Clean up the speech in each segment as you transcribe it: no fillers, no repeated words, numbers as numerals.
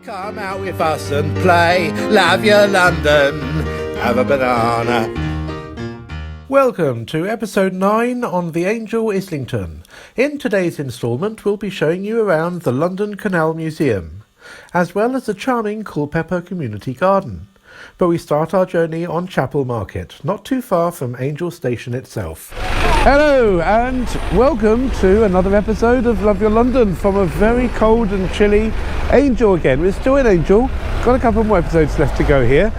Come out with us and play. Love your London. Have a banana. Welcome to episode 9 on the Angel Islington. In today's instalment, we'll be showing you around the London Canal Museum, as well as the charming Culpeper Community Garden. But we start our journey on Chapel Market, not too far from Angel Station itself. Hello and welcome to another episode of Love Your London from a very cold and chilly Angel again. We're still in Angel, got a couple more episodes left to go here,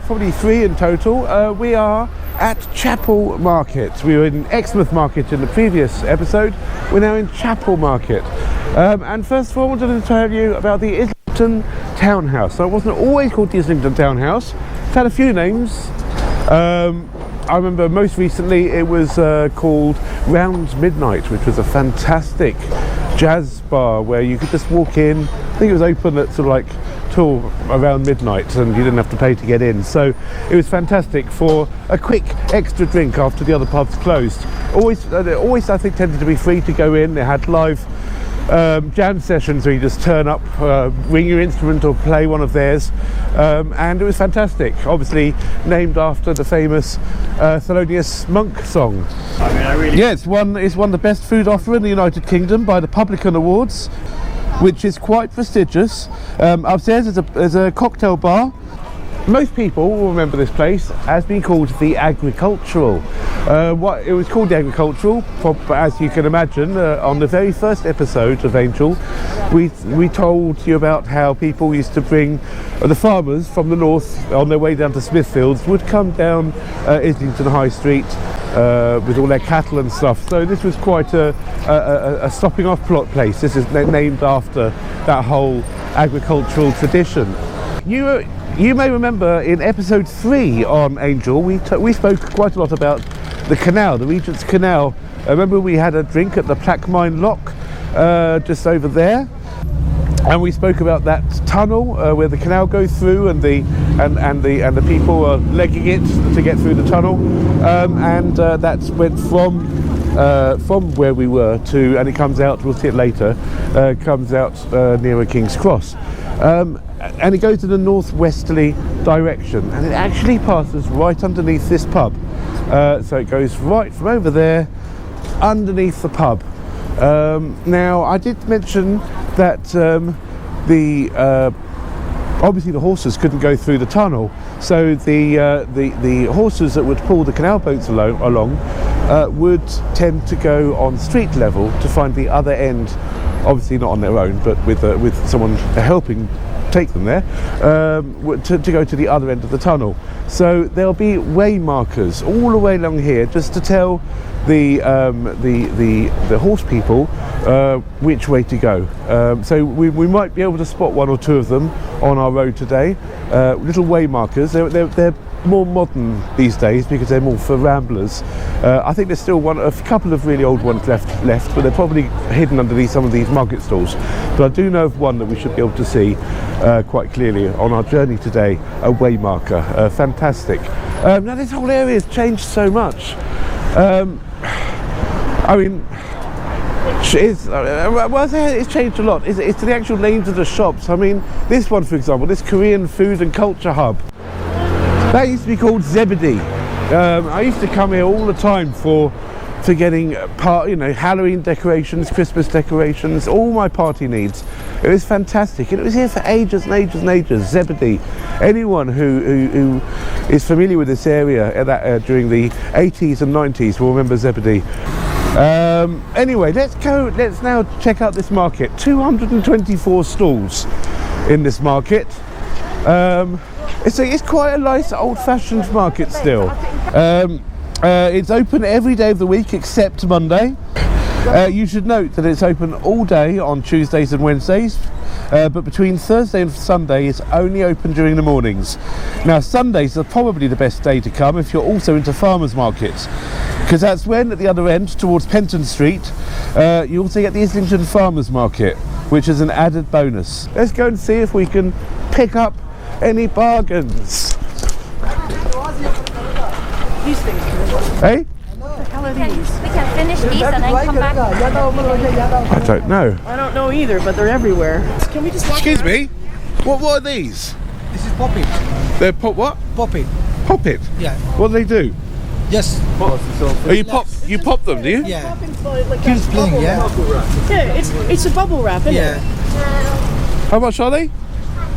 probably 3 in total. We are at Chapel Market. We were in Exmouth Market in the previous episode. We're now in Chapel Market. And first of all, I wanted to tell you about the Islington Town House. So it wasn't always called the Islington Town House. It's had a few names. I remember most recently it was called Round Midnight, which was a fantastic jazz bar where you could just walk in. I think it was open at sort of like till around midnight and you didn't have to pay to get in. So it was fantastic for a quick extra drink after the other pubs closed. Always I think tended to be free to go in. They had live jam sessions where you just turn up, ring your instrument or play one of theirs, and it was fantastic. Obviously named after the famous Thelonious Monk song. Yeah, it's won the best food offer in the United Kingdom by the Publican Awards, which is quite prestigious. Upstairs there's a cocktail bar. Most people will remember this place as being called the Agricultural. It was called the Agricultural, as you can imagine, on the very first episode of Angel, we told you about how people used to bring the farmers from the north on their way down to Smithfields would come down Islington High Street with all their cattle and stuff. So this was quite a stopping off plot place. This is named after that whole agricultural tradition. You may remember in episode 3 on Angel, we spoke quite a lot about the canal, the Regent's Canal. Remember we had a drink at the Plaquemine Lock just over there, and we spoke about that tunnel where the canal goes through, and the people are legging it to get through the tunnel, and that went from where we were to, and it comes out, we'll see it later, comes out nearer King's Cross. And it goes in a northwesterly direction, and it actually passes right underneath this pub. So it goes right from over there underneath the pub. Now I did mention that obviously the horses couldn't go through the tunnel, so the horses that would pull the canal boats along would tend to go on street level to find the other end, obviously not on their own, but with someone helping take them there, to go to the other end of the tunnel. So there'll be waymarkers all the way along here just to tell the horse people which way to go. So we might be able to spot 1 or 2 of them on our road today. Little waymarkers. They're more modern these days because they're more for ramblers. I think there's still a couple of really old ones left, but they're probably hidden underneath some of these market stalls. But I do know of one that we should be able to see quite clearly on our journey today, a waymarker. Fantastic. Now this whole area has changed so much. I mean, it's changed a lot. It's the actual names of the shops. I mean, this one, for example, this Korean food and culture hub, that used to be called Zebedee. I used to come here all the time for getting Halloween decorations, Christmas decorations, all my party needs. It was fantastic, and it was here for ages and ages and ages. Zebedee. Anyone who is familiar with this area during the 80s and 90s will remember Zebedee. Anyway, let's now check out this market. 224 stalls in this market. It's quite a nice old-fashioned market still. It's open every day of the week except Monday. You should note that it's open all day on Tuesdays and Wednesdays, but between Thursday and Sunday it's only open during the mornings. Now Sundays are probably the best day to come if you're also into farmers markets, because that's when at the other end towards Penton Street you also get the Islington Farmers Market, which is an added bonus. Let's go and see if we can pick up any bargains. Hey? We can finish these and then come back. I don't know. don't know either, but they're everywhere. Can we just walk Excuse around? me? What are these? This is poppet. They're what? Poppet. Pop it? Yeah. What do they do? Yes. Oh, you pop them, do you? Yeah. Like Kids playing, yeah. Yeah, it's a bubble wrap, isn't Yeah. it? How much are they?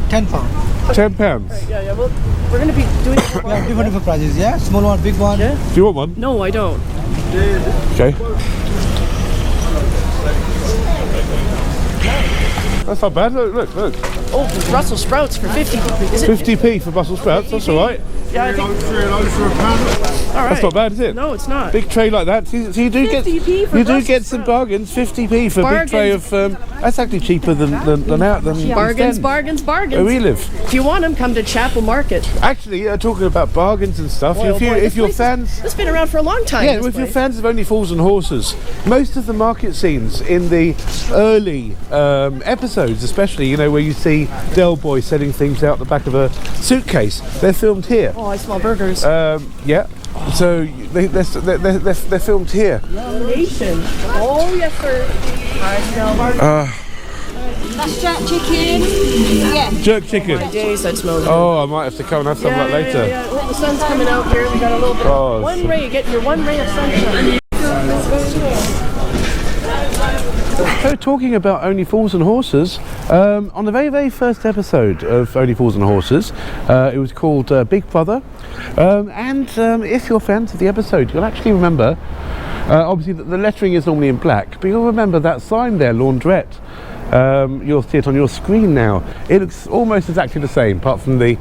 £10. £10. Yeah. Well, we're going to be doing it. We have different prices, yeah. Small one, big one. Yeah. Do you want one? No, I don't. Okay. That's not bad. Look. Oh, Brussels sprouts for 50. Is it? 50p for Brussels sprouts. That's all right. Yeah, I think. All right. That's not bad, is it? No, it's not. Big tray like that. So you do 50p for you do Brussels get some sprouts. bargains. 50p for a big tray of. That's actually cheaper than Bargains. where we live. If you want them, come to Chapel Market. Actually, talking about bargains and stuff. Boy, oh boy, if this you're place fans. It's been around for a long time. Yeah, this if you're place. fans of Only Fools and Horses, most of the market scenes in the early episodes, especially, where you see Del Boy setting things out the back of a suitcase, they're filmed here. Oh, I smell burgers. Yeah. So they're filmed here. Nation. Oh, yes, sir. I smell burgers. That's jerk chicken. Yeah. Jerk chicken. Days, that smells good. Oh, I might have to come and have some of that later. Yeah. Well, the sun's coming out here. We got a little bit of one ray. Get your one ray of sunshine. So talking about Only Fools and Horses, on the very, very first episode of Only Fools and Horses, it was called Big Brother, and if you're fans of the episode, you'll actually remember, obviously the lettering is normally in black, but you'll remember that sign there, Launderette. You'll see it on your screen now. It looks almost exactly the same, apart from the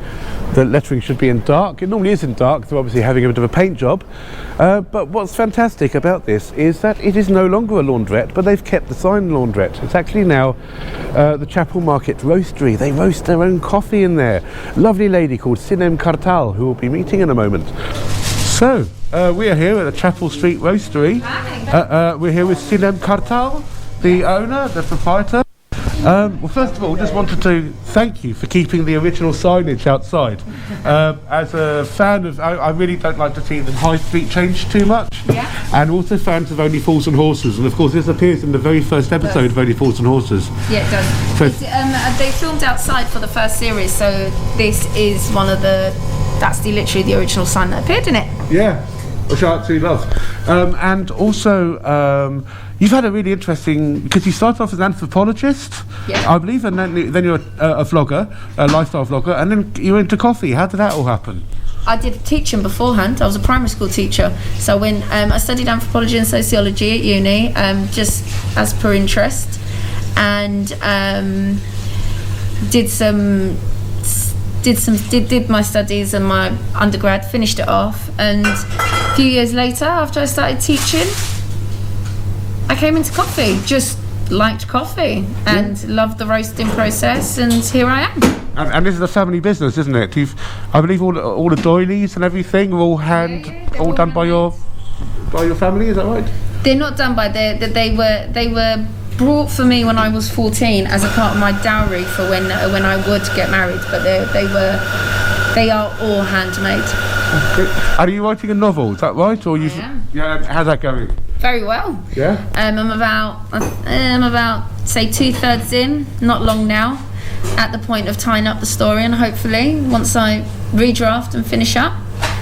lettering should be in dark. It normally is in dark, they're obviously having a bit of a paint job. But what's fantastic about this is that it is no longer a laundrette, but they've kept the sign Launderette. It's actually now the Chapel Market Roastery. They roast their own coffee in there. Lovely lady called Sinem Kartal, who we'll be meeting in a moment. So, we are here at the Chapel Street Roastery. We're here with Sinem Kartal, the owner, the proprietor. Well, first of all, just wanted to thank you for keeping the original signage outside. As a fan of, I really don't like to see the high street change too much. Yeah. And also fans of Only Fools and Horses, and of course this appears in the very first episode of Only Fools and Horses. Yeah, it does. So- They filmed outside for the first series, so this is one of the. That's literally the original sign that appeared in it. Yeah, which I absolutely love. And also, you've had a really interesting, because you started off as an anthropologist, Yeah. I believe, and then you're a vlogger, a lifestyle vlogger, and then you went into coffee. How did that all happen? I did teaching beforehand. I was a primary school teacher, so when I studied anthropology and sociology at uni, just as per interest, and did my studies and my undergrad, finished it off, and a few years later, after I started teaching, I came into coffee. Just liked coffee and loved the roasting process, and here I am. And this is a family business, isn't it? I believe all the doilies and everything are all all done by your family. Is that right? They're not done by they were brought for me when I was 14 as a part of my dowry for when I would get married, but they are all handmade. Are you writing a novel? Is that right? Or you? am. Yeah. How's that going? Very well. Yeah. I'm about say 2/3 in, not long now, at the point of tying up the story, and hopefully once I redraft and finish up,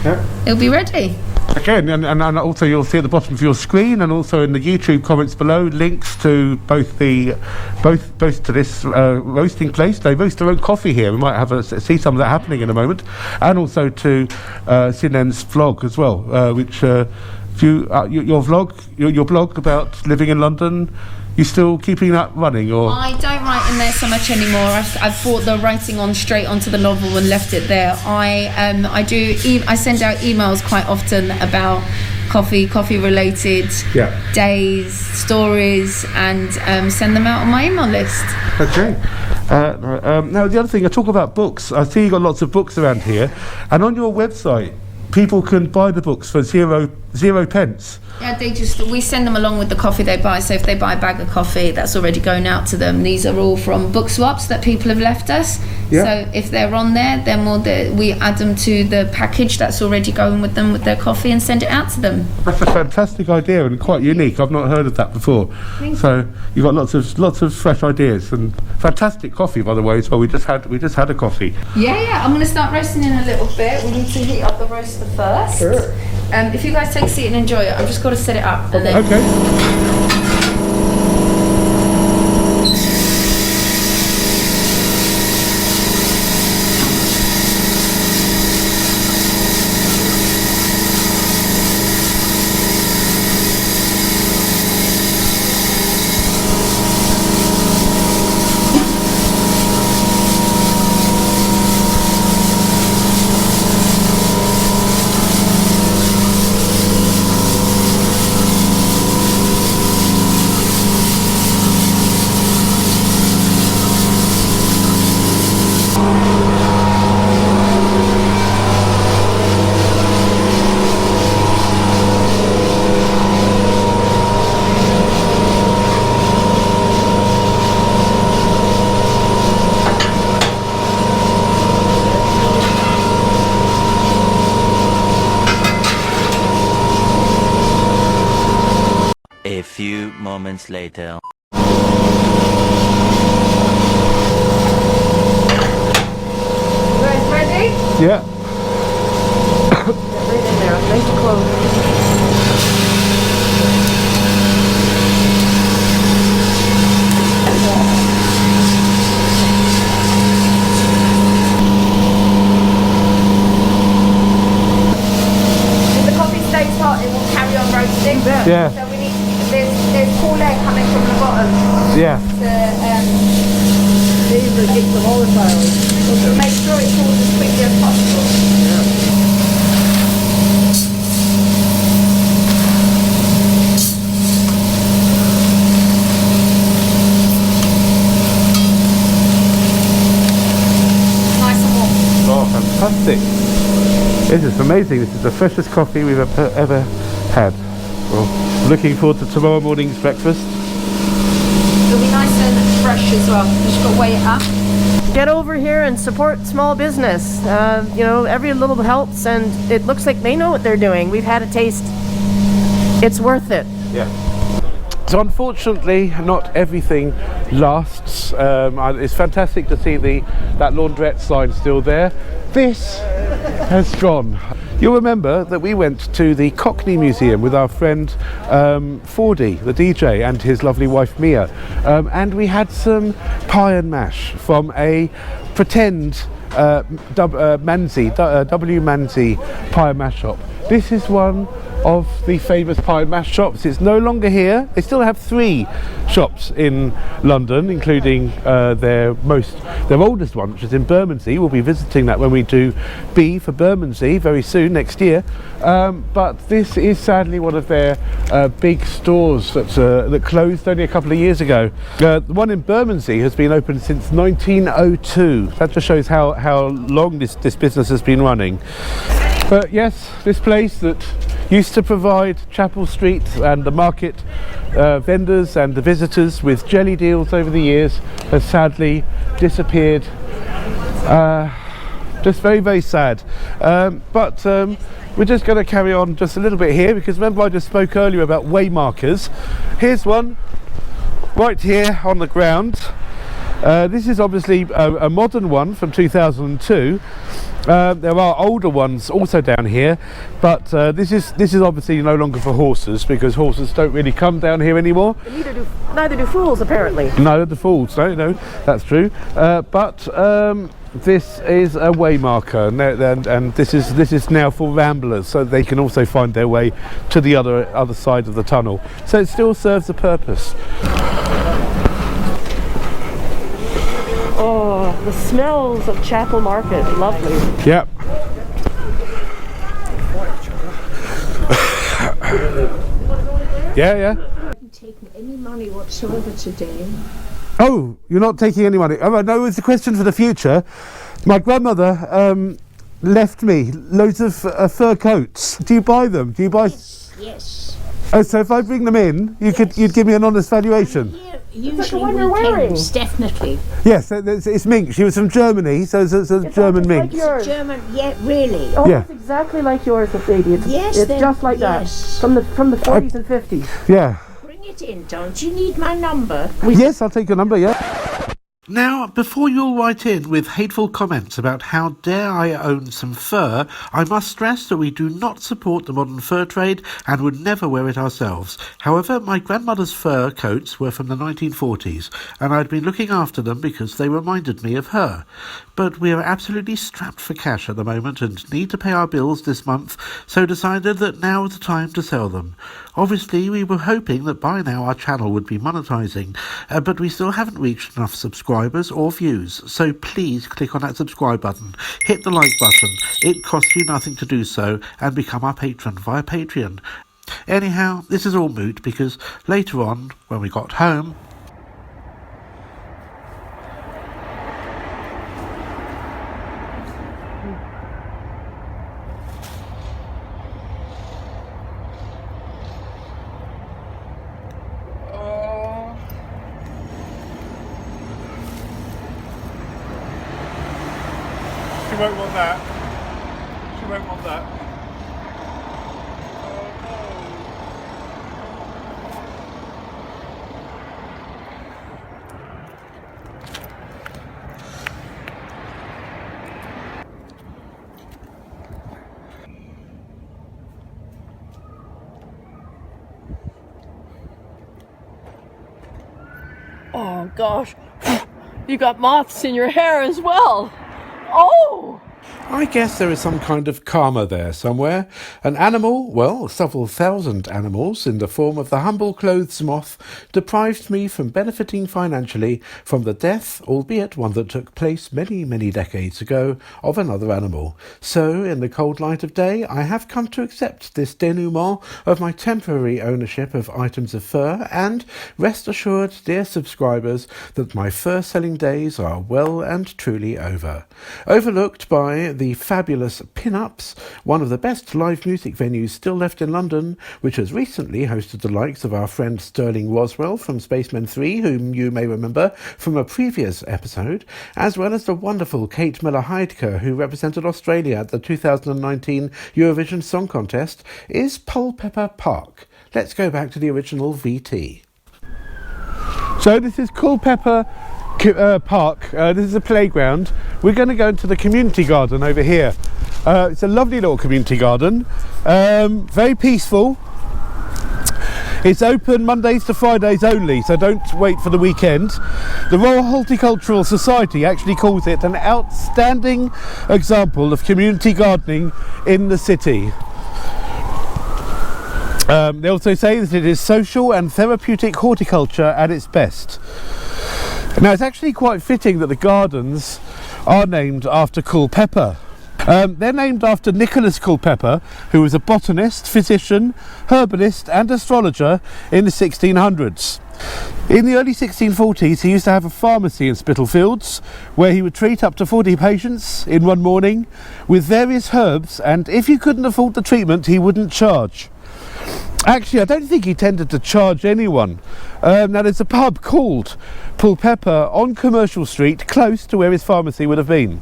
Yeah. it'll be ready. Again, and also you'll see at the bottom of your screen, and also in the YouTube comments below, links to both to this roasting place. They roast their own coffee here. We might see some of that happening in a moment, and also to Sinem's vlog as well, which your blog about living in London. You still keeping that running, or? I don't write in there so much anymore. I've brought the writing on straight onto the novel and left it there. I send out emails quite often about coffee related days, stories, and send them out on my email list. Okay. Now the other thing, I talk about books. I see you got lots of books around here, and on your website, people can buy the books for zero pence. Yeah, we send them along with the coffee they buy. So if they buy a bag of coffee, that's already going out to them. These are all from book swaps that people have left us. Yeah. So if they're on there, then we add them to the package that's already going with them with their coffee and send it out to them. That's a fantastic idea and quite unique. I've not heard of that before. So you've got lots of fresh ideas and fantastic coffee, by the way. So we just had a coffee. Yeah. I'm going to start roasting in a little bit. We need to heat up the roaster first. Sure. If you guys take a seat and enjoy it, I've just got to set it up and then. Okay. A few moments later. You guys ready? Yeah. Get right in there. Nice and close. If the coffee stays hot, it will carry on roasting. Yeah. So we need there's cool air coming from the bottom. Yeah. These are get the volatile. To make sure it cools as quickly as possible. Nice and warm. Oh, fantastic. This is amazing. This is the freshest coffee we've ever had. Well, looking forward to tomorrow morning's breakfast. It'll be nice and fresh as well. Just got to weigh it up. Get over here and support small business. You know, every little helps, and it looks like they know what they're doing. We've had a taste. It's worth it. Yeah. So unfortunately, not everything lasts. It's fantastic to see that Launderette sign still there. This has gone. You'll remember that we went to the Cockney Museum with our friend Fordy, the DJ, and his lovely wife Mia, and we had some pie and mash from a pretend M.Manze, W.Manze pie and mash shop. This is one of the famous pie and mash shops. It's no longer here. They still have 3 shops in London, including their oldest one, which is in Bermondsey. We'll be visiting that when we do B for Bermondsey very soon, next year. But this is sadly one of their big stores that closed only a couple of years ago. The one in Bermondsey has been open since 1902. That just shows how long this business has been running. But yes, this place that used to provide Chapel Street and the market vendors and the visitors with jelly deals over the years has sadly disappeared. Just very, very sad. But we're just going to carry on just a little bit here, because remember I just spoke earlier about waymarkers. Here's one right here on the ground. This is obviously a modern one from 2002. There are older ones also down here, but this is obviously no longer for horses, because horses don't really come down here anymore. Neither do fools, apparently. No, the fools. No, that's true. But this is a waymarker, and this is now for ramblers, so they can also find their way to the other side of the tunnel. So it still serves a purpose. Oh, the smells of Chapel Market, lovely. Yep. yeah. I haven't taken any money whatsoever today. Oh, you're not taking any money? Oh, no, it's a question for the future. My grandmother left me loads of fur coats. Do you buy them? Do you buy? Yes. Oh, so if I bring them in, you'd give me an honest valuation? Usually one you're wearing. weekends, definitely. Yes, it's mink. She was from Germany, so it's a German mink. Like yours. German, yeah, really. Oh, Yeah. it's exactly like yours, baby. It's Then, just like yes. that. From the 40s and 50s. Yeah. Bring it in, don't you need my number? Yes, I'll take your number, yeah. Now, before you all write in with hateful comments about how dare I own some fur, I must stress that we do not support the modern fur trade and would never wear it ourselves. However, my grandmother's fur coats were from the 1940s, and I'd been looking after them because they reminded me of her. But we are absolutely strapped for cash at the moment and need to pay our bills this month, so decided that now is the time to sell them. Obviously, we were hoping that by now our channel would be monetising, but we still haven't reached enough subscribers or views, so please click on that subscribe button, hit the like button, it costs you nothing to do so, and become our patron via Patreon. Anyhow, this is all moot because later on, when we got home, she won't want that. She won't want that. Oh gosh, you got moths in your hair as well. Oh! I guess there is some kind of karma there somewhere. An animal, well, several thousand animals, in the form of the humble clothes moth, deprived me from benefiting financially from the death, albeit one that took place many, many decades ago, of another animal. So, in the cold light of day, I have come to accept this denouement of my temporary ownership of items of fur, and rest assured, dear subscribers, that my fur-selling days are well and truly over. Overlooked by the fabulous Pin-Ups, one of the best live music venues still left in London, which has recently hosted the likes of our friend Sterling Roswell from Spacemen 3, whom you may remember from a previous episode, as well as the wonderful Kate Miller-Heidke, who represented Australia at the 2019 Eurovision Song Contest, is Culpeper Park. Let's go back to the original VT. So this is Culpeper Park. This is a playground. We're going to go into the community garden over here. It's a lovely little community garden, very peaceful. It's open Mondays to Fridays only, so don't wait for the weekend. The Royal Horticultural Society actually calls it an outstanding example of community gardening in the city. They also say that it is social and therapeutic horticulture at its best. Now, it's actually quite fitting that the gardens are named after Culpeper. They're named after Nicholas Culpeper, who was a botanist, physician, herbalist and astrologer in the 1600s. In the early 1640s, he used to have a pharmacy in Spitalfields, where he would treat up to 40 patients in one morning with various herbs, and if you couldn't afford the treatment, he wouldn't charge. Actually, I don't think he tended to charge anyone. Now, there's a pub called Culpeper on Commercial Street, close to where his pharmacy would have been.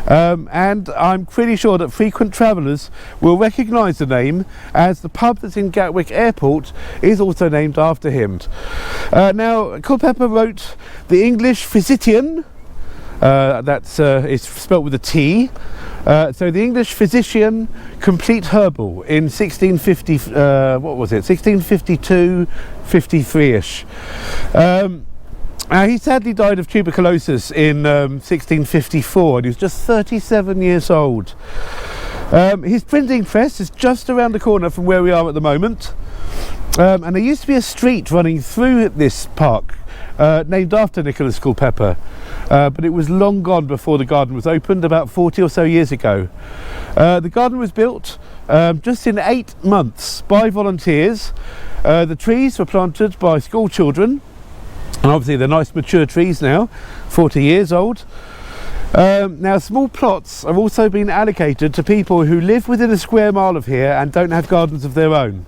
And I'm pretty sure that frequent travellers will recognise the name, as the pub that's in Gatwick Airport is also named after him. Now, Culpeper wrote the English Physician, it's spelt with a T. So the English Physician Complete Herbal in 1650, 1652, 53-ish. He sadly died of tuberculosis in 1654, and he was just 37 years old. His printing press is just around the corner from where we are at the moment. And there used to be a street running through this park named after Nicholas Culpeper, but it was long gone before the garden was opened, about 40 or so years ago. The garden was built just in 8 months by volunteers. The trees were planted by school children, and obviously they're nice mature trees now, 40 years old. Now, small plots have also been allocated to people who live within a square mile of here and don't have gardens of their own.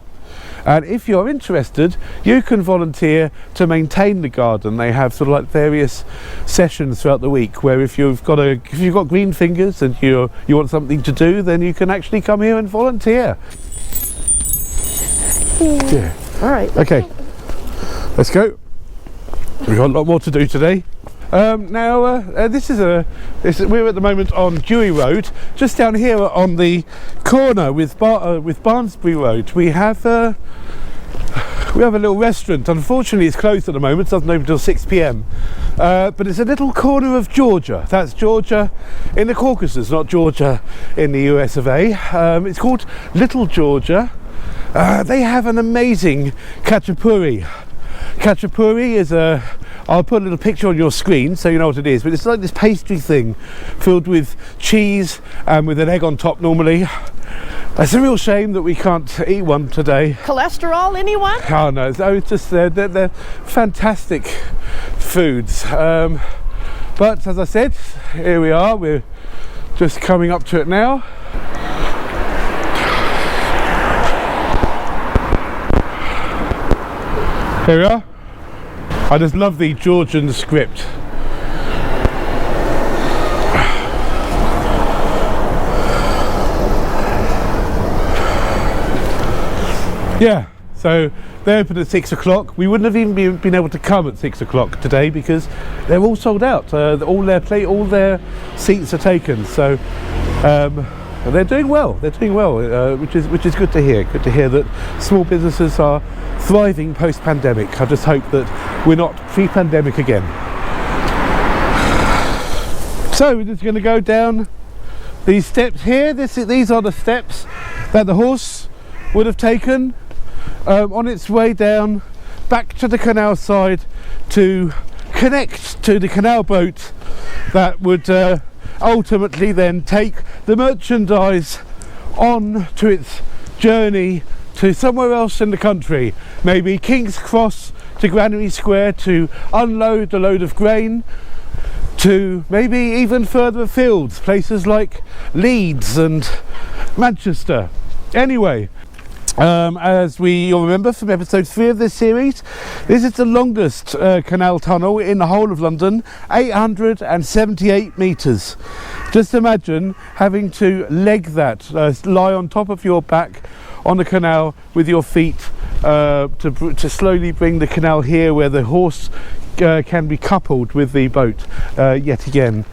And if you're interested, you can volunteer to maintain the garden. They have sort of like various sessions throughout the week where if you've got green fingers and you want something to do, then you can actually come here and volunteer. Yeah. All right. Okay, let's go. We've got a lot more to do today. We're at the moment on Dewey Road, just down here on the corner with Barnsbury Road. We have a little restaurant. Unfortunately, it's closed at the moment. It doesn't open until 6 p.m. But it's a little corner of Georgia. That's Georgia in the Caucasus, not Georgia in the US of A. It's called Little Georgia. They have an amazing Katchapuris. Katchapuris is I'll put a little picture on your screen so you know what it is, but it's like this pastry thing filled with cheese and with an egg on top normally. It's a real shame that we can't eat one today. Cholesterol, anyone? Oh no, it's just they're fantastic foods. But as I said, here we are, we're just coming up to it now. Here we are. I just love the Georgian script. Yeah, so they open at 6 o'clock. We wouldn't have even been able to come at 6 o'clock today because they're all sold out. All their seats are taken. So they're doing well. They're doing well, which is good to hear. Good to hear that small businesses are thriving post-pandemic. I just hope that we're not pre-pandemic again. So we're just going to go down these steps here. These are the steps that the horse would have taken on its way down back to the canal side to connect to the canal boat that would ultimately then take the merchandise on to its journey to somewhere else in the country, maybe King's Cross to Granary Square to unload a load of grain, to maybe even further afield, places like Leeds and Manchester. Anyway, as you'll remember from episode 3 of this series, this is the longest canal tunnel in the whole of London, 878 metres. Just imagine having to leg that, lie on top of your back on the canal with your feet to slowly bring the canal here where the horse can be coupled with the boat yet again.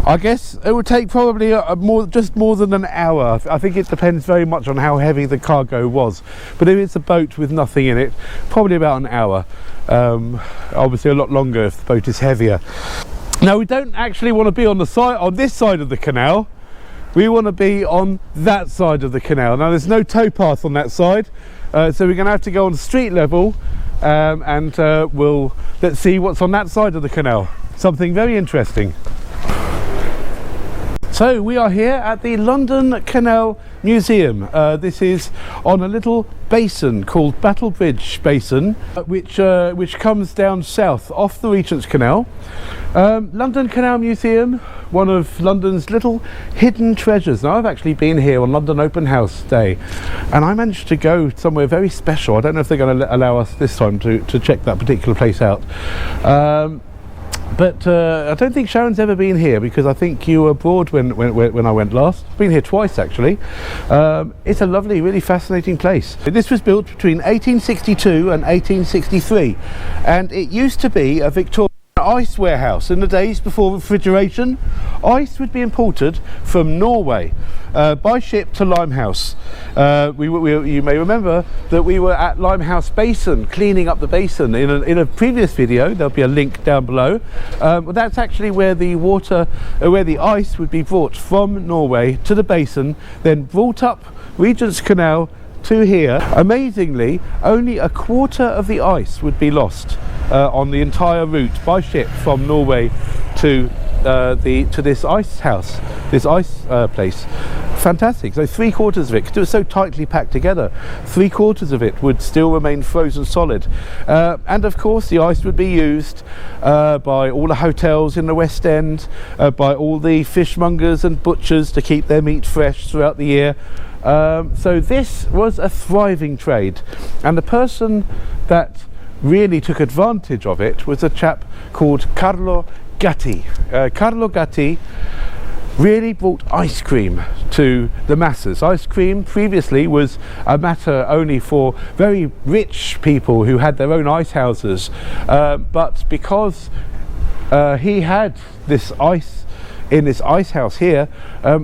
I guess it would take probably just more than an hour. I think it depends very much on how heavy the cargo was. But if it's a boat with nothing in it, probably about an hour. Obviously a lot longer if the boat is heavier. Now we don't actually want to be on this side of the canal. We want to be on that side of the canal. Now there's no towpath on that side, so we're going to have to go on street level and let's see what's on that side of the canal. Something very interesting. So we are here at the London Canal Museum. This is on a little basin called Battlebridge Basin, which comes down south off the Regent's Canal. London Canal Museum, one of London's little hidden treasures. Now I've actually been here on London Open House Day and I managed to go somewhere very special. I don't know if they're going to allow us this time to check that particular place out. But I don't think Sharon's ever been here because I think you were abroad when I went last. Been here twice actually. It's a lovely, really fascinating place. This was built between 1862 and 1863 and it used to be a Victorian ice warehouse. In the days before refrigeration, ice would be imported from Norway by ship to Limehouse. You may remember that we were at Limehouse Basin, cleaning up the basin. In a previous video, there'll be a link down below. That's actually where the ice would be brought from Norway to the basin, then brought up Regent's Canal to here. Amazingly, only a quarter of the ice would be lost on the entire route by ship from Norway to this ice house, this ice place. Fantastic. So 3/4 of it, because it was so tightly packed together, 3/4 of it would still remain frozen solid. And of course the ice would be used by all the hotels in the West End, by all the fishmongers and butchers to keep their meat fresh throughout the year. So this was a thriving trade, and the person that really took advantage of it was a chap called Carlo Gatti. Carlo Gatti really brought ice cream to the masses. Ice cream previously was a matter only for very rich people who had their own ice houses, but because he had this ice in this ice house here,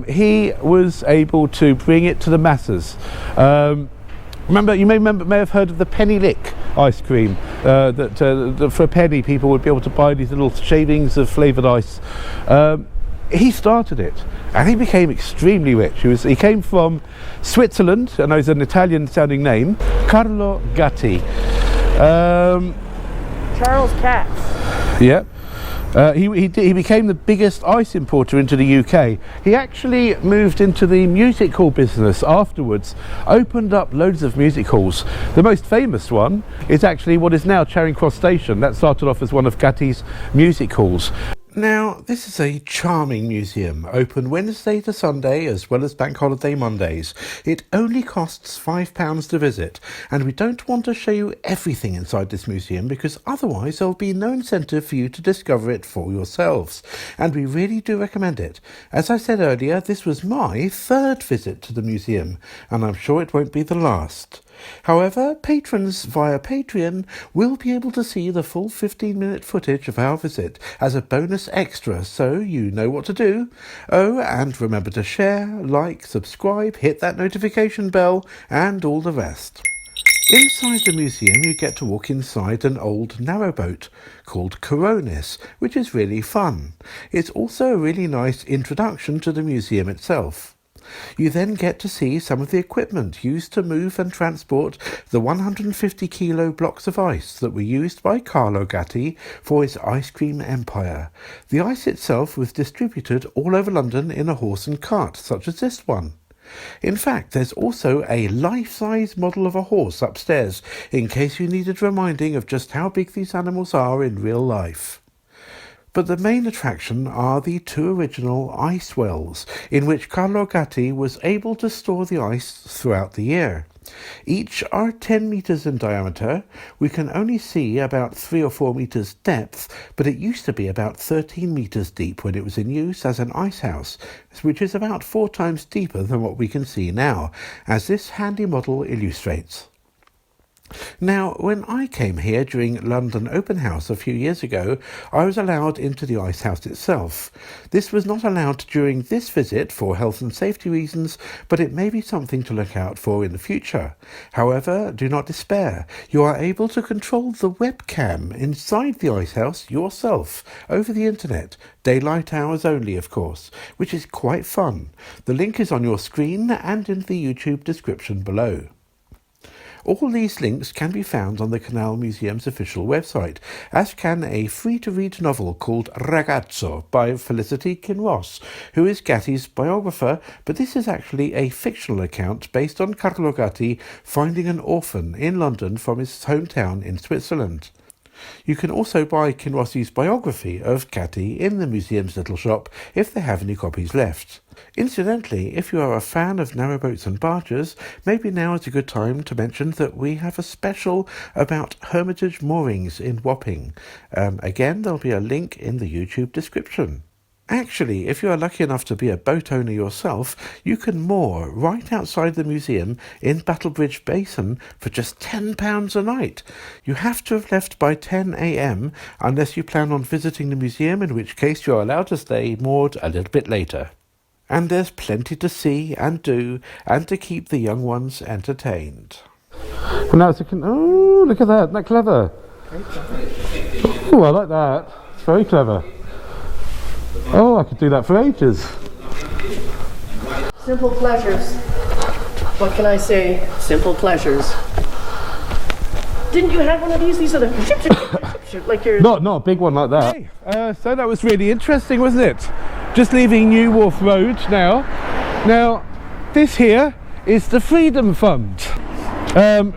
he was able to bring it to the masses. Remember, you may have heard of the penny lick ice cream, that for a penny people would be able to buy these little shavings of flavoured ice. He started it and he became extremely rich. He came from Switzerland, and it's an Italian sounding name, Carlo Gatti. Charles Katz. Yeah. He became the biggest ice importer into the UK. He actually moved into the music hall business afterwards, opened up loads of music halls. The most famous one is actually what is now Charing Cross Station. That started off as one of Gatti's music halls. Now, this is a charming museum, open Wednesday to Sunday as well as bank holiday Mondays. It only costs £5 to visit, and we don't want to show you everything inside this museum because otherwise there'll be no incentive for you to discover it for yourselves, and we really do recommend it. As I said earlier, this was my third visit to the museum, and I'm sure it won't be the last. However, patrons via Patreon will be able to see the full 15-minute footage of our visit as a bonus extra, so you know what to do. Oh, and remember to share, like, subscribe, hit that notification bell, and all the rest. Inside the museum you get to walk inside an old narrowboat called Coronis, which is really fun. It's also a really nice introduction to the museum itself. You then get to see some of the equipment used to move and transport the 150 kilo blocks of ice that were used by Carlo Gatti for his ice cream empire. The ice itself was distributed all over London in a horse and cart, such as this one. In fact, there's also a life-size model of a horse upstairs, in case you needed reminding of just how big these animals are in real life. But the main attraction are the two original ice wells, in which Carlo Gatti was able to store the ice throughout the year. Each are 10 metres in diameter. We can only see about 3 or 4 metres depth, but it used to be about 13 metres deep when it was in use as an ice house, which is about 4 times deeper than what we can see now, as this handy model illustrates. Now, when I came here during London Open House a few years ago, I was allowed into the ice house itself. This was not allowed during this visit for health and safety reasons, but it may be something to look out for in the future. However, do not despair. You are able to control the webcam inside the ice house yourself over the internet. Daylight hours only, of course, which is quite fun. The link is on your screen and in the YouTube description below. All these links can be found on the Canal Museum's official website, as can a free-to-read novel called Ragazzo by Felicity Kinross, who is Gatti's biographer, but this is actually a fictional account based on Carlo Gatti finding an orphan in London from his hometown in Switzerland. You can also buy Kinross's biography of Gatti in the museum's little shop if they have any copies left. Incidentally, if you are a fan of narrowboats and barges, maybe now is a good time to mention that we have a special about Hermitage moorings in Wapping. Again, there'll be a link in the YouTube description. Actually, if you are lucky enough to be a boat owner yourself, you can moor right outside the museum in Battlebridge Basin for just £10 a night. You have to have left by 10 a.m. unless you plan on visiting the museum, in which case you are allowed to stay moored a little bit later. And there's plenty to see and do, and to keep the young ones entertained. Well, now oh, look at that, isn't that clever? Oh, I like that. It's very clever. Oh, I could do that for ages. Simple pleasures. What can I say? Simple pleasures. Didn't you have one of these? These are the like yours. Not a big one like that. Hey, so that was really interesting, wasn't it? Just leaving New Wharf Road now. Now, this here is the Freedom Fund,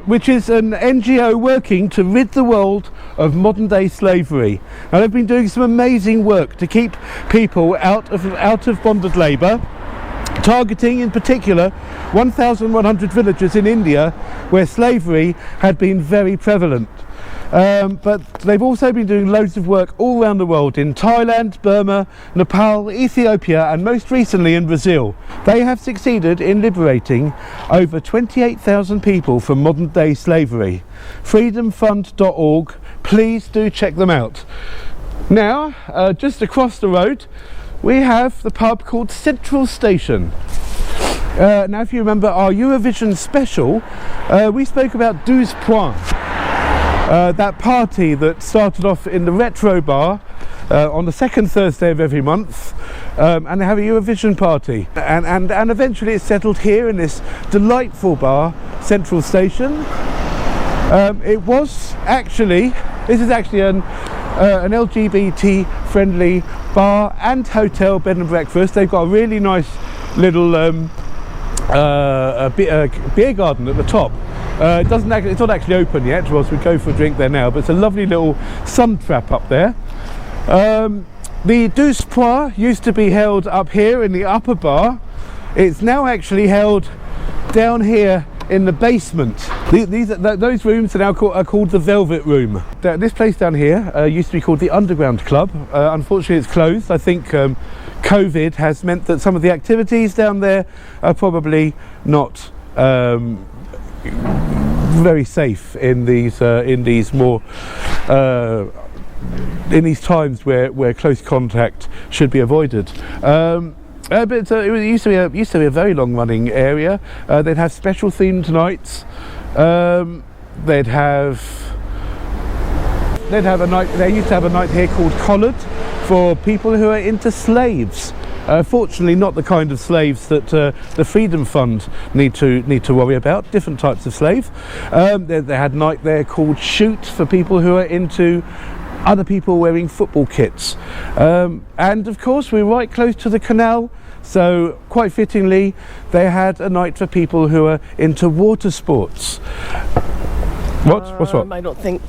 which is an NGO working to rid the world of modern day slavery. Now, they've been doing some amazing work to keep people out of bonded labour, targeting in particular 1,100 villages in India where slavery had been very prevalent. But they've also been doing loads of work all around the world, in Thailand, Burma, Nepal, Ethiopia, and most recently in Brazil. They have succeeded in liberating over 28,000 people from modern day slavery. freedomfund.org, please do check them out. Now, just across the road we have the pub called Central Station. Now, if you remember our Eurovision special, we spoke about 12 Points. That party that started off in the Retro Bar on the second Thursday of every month, and they have a Eurovision party, and eventually it settled here in this delightful bar, Central Station. This is actually an LGBT friendly bar and hotel, bed and breakfast. They've got a really nice little beer garden at the top. It's not actually open yet, whilst we go for a drink there now, but it's a lovely little sun trap up there. The 12 Points used to be held up here in the upper bar. It's now actually held down here in the basement. Those rooms are now called the Velvet Room. This place down here used to be called the Underground Club. Unfortunately it's closed. I think COVID has meant that some of the activities down there are probably not very safe in these times where close contact should be avoided. But it used to be a very long-running area. They'd have special themed nights. They used to have a night here called Collared for people who are into slaves. Fortunately, not the kind of slaves that the Freedom Fund need to worry about. Different types of slave. They had a night there called Shoot for people who are into other people wearing football kits. And of course, we're right close to the canal, so quite fittingly, they had a night for people who are into water sports. What's what? I don't think.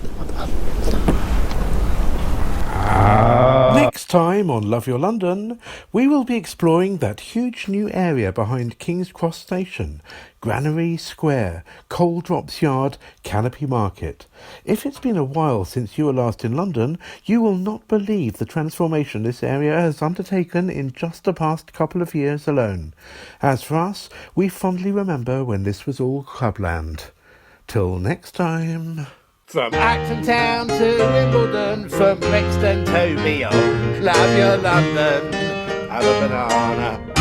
Next time on Love Your London, we will be exploring that huge new area behind King's Cross Station, Granary Square, Coal Drops Yard, Canopy Market. If it's been a while since you were last in London, you will not believe the transformation this area has undertaken in just the past couple of years alone. As for us, we fondly remember when this was all clubland. Till next time. From Acton Town to Wimbledon, from Brixton to Beyond, love your London, have a banana.